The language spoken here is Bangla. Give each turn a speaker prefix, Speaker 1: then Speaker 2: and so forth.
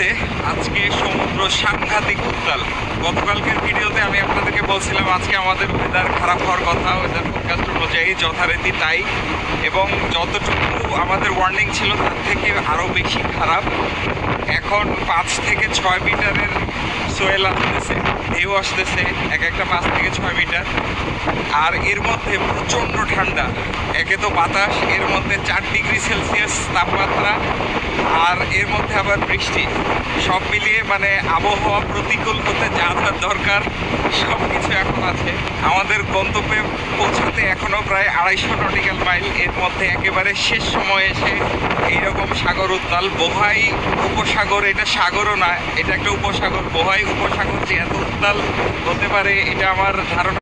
Speaker 1: মুহূর্তে আজকে সমুদ্র সাংঘাতিক উত্তাল। গতকালকের ভিডিওতে আমি আপনাদেরকে বলছিলাম আজকে আমাদের ওয়েদার খারাপ হওয়ার কথা, ওয়েদার ফোরকাস্ট অনুযায়ী যথারীতি তাই, এবং যতটুকু আমাদের ওয়ার্নিং ছিল তার থেকে আরও বেশি খারাপ। এখন 5 থেকে 6 মিটারের সোয়েল আসতেছে, ঢেউ আসতেছে এক একটা 5 থেকে 6 মিটার। আর এর মধ্যে প্রচণ্ড ঠান্ডা, একে তো বাতাস, এর মধ্যে 4 ডিগ্রি সেলসিয়াস তাপমাত্রা, আর এর মধ্যে আবার বৃষ্টি। সব মিলিয়ে মানে আবহাওয়া প্রতিকূল হতে যা যা দরকার সব কিছু এখন আছে। আমাদের গন্তব্যে পৌঁছাতে এখনও প্রায় 250 নটিক্যাল মাইল। এর মধ্যে একেবারে শেষ সময়ে এসে এইরকম সাগর উত্তাল। বোহাই উপসাগর, এটা সাগরও না, এটা একটা উপসাগর। বোহাই উপসাগর যে এত উত্তাল হতে পারে এটা আমার ধারণা